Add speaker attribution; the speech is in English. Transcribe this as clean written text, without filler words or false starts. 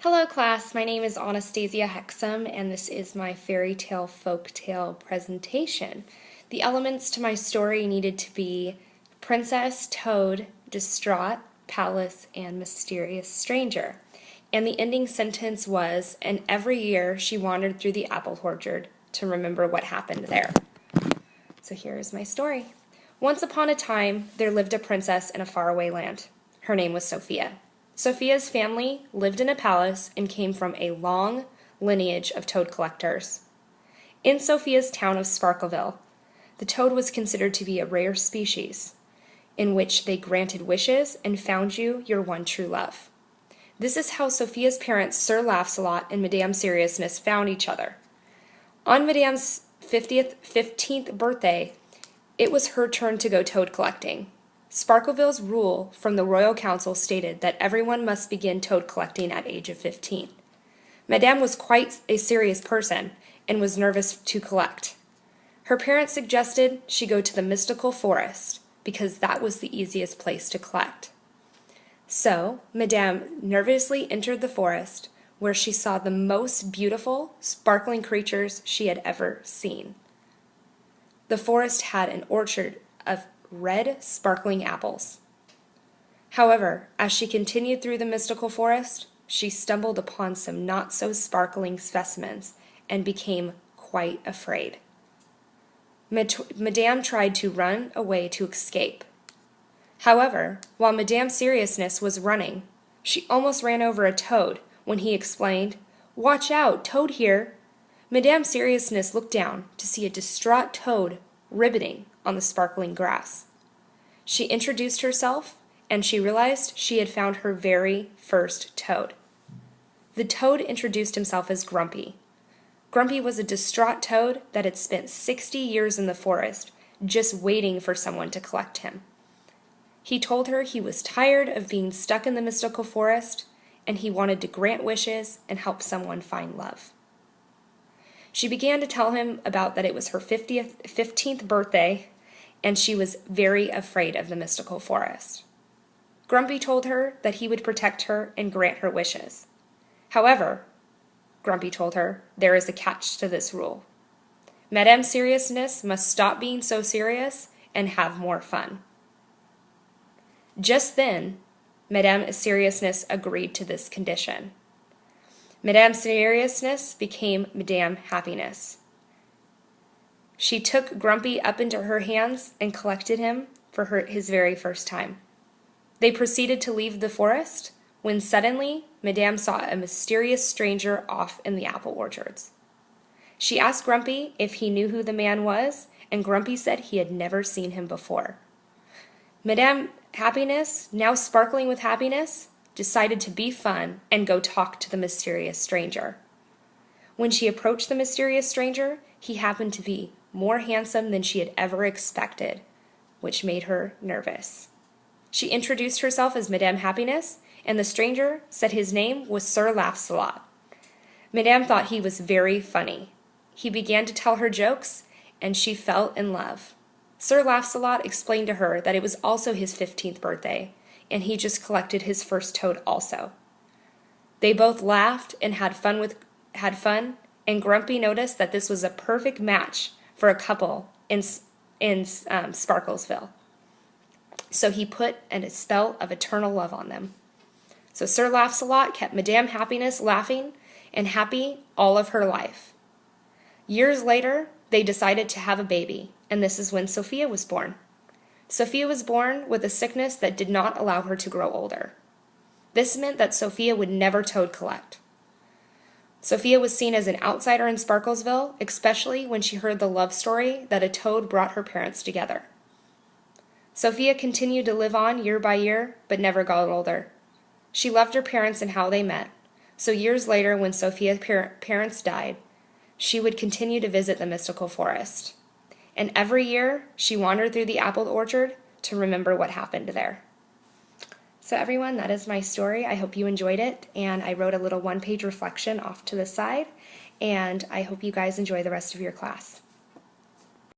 Speaker 1: Hello class, my name is Anastasia Hexum and this is my fairy tale folktale presentation. The elements to my story needed to be princess, toad, distraught, palace, and mysterious stranger. And the ending sentence was, and every year she wandered through the apple orchard to remember what happened there. So here is my story. Once upon a time, there lived a princess in a faraway land. Her name was Sophia. Sophia's family lived in a palace and came from a long lineage of toad collectors. In Sophia's town of Sparkleville, the toad was considered to be a rare species, in which they granted wishes and found you your one true love. This is how Sophia's parents, Sir Laugh-a-Lot and Madame Seriousness, found each other. On Madame's 15th birthday, it was her turn to go toad collecting. Sparkleville's rule from the Royal Council stated that everyone must begin toad collecting at age of 15. Madame was quite a serious person and was nervous to collect. Her parents suggested she go to the mystical forest because that was the easiest place to collect. So, Madame nervously entered the forest where she saw the most beautiful, sparkling creatures she had ever seen. The forest had an orchard of red, sparkling apples. However, as she continued through the mystical forest, she stumbled upon some not-so-sparkling specimens and became quite afraid. Madame tried to run away to escape. However, while Madame Seriousness was running, she almost ran over a toad when he explained, "Watch out, toad here!" Madame Seriousness looked down to see a distraught toad ribbiting on the sparkling grass. She introduced herself, and she realized she had found her very first toad. The toad introduced himself as Grumpy. Grumpy was a distraught toad that had spent 60 years in the forest, just waiting for someone to collect him. He told her he was tired of being stuck in the mystical forest, and he wanted to grant wishes and help someone find love. She began to tell him about that it was her 15th birthday, and she was very afraid of the mystical forest. Grumpy told her that he would protect her and grant her wishes. However, Grumpy told her, there is a catch to this rule. Madame Seriousness must stop being so serious and have more fun. Just then, Madame Seriousness agreed to this condition. Madame Seriousness became Madame Happiness. She took Grumpy up into her hands and collected him for his very first time. They proceeded to leave the forest when suddenly Madame saw a mysterious stranger off in the apple orchards. She asked Grumpy if he knew who the man was, and Grumpy said he had never seen him before. Madame Happiness, now sparkling with happiness, decided to be fun and go talk to the mysterious stranger. When she approached the mysterious stranger, he happened to be more handsome than she had ever expected, which made her nervous. She introduced herself as Madame Happiness, and the stranger said his name was Sir Laugh-a-Lot. Madame thought he was very funny. He began to tell her jokes, and she fell in love. Sir Laugh-a-Lot explained to her that it was also his 15th birthday, and he just collected his first toad also. They both laughed and had fun, and Grumpy noticed that this was a perfect match for a couple in Sparklesville. So he put a spell of eternal love on them. So Sir Laugh-a-Lot kept Madame Happiness laughing and happy all of her life. Years later, they decided to have a baby, and this is when Sophia was born. Sophia was born with a sickness that did not allow her to grow older. This meant that Sophia would never toad collect. Sophia was seen as an outsider in Sparklesville, especially when she heard the love story that a toad brought her parents together. Sophia continued to live on year by year, but never got older. She loved her parents and how they met, so years later when Sophia's parents died, she would continue to visit the mystical forest. And every year, she wandered through the apple orchard to remember what happened there. So everyone, that is my story. I hope you enjoyed it, and I wrote a little one-page reflection off to the side, and I hope you guys enjoy the rest of your class.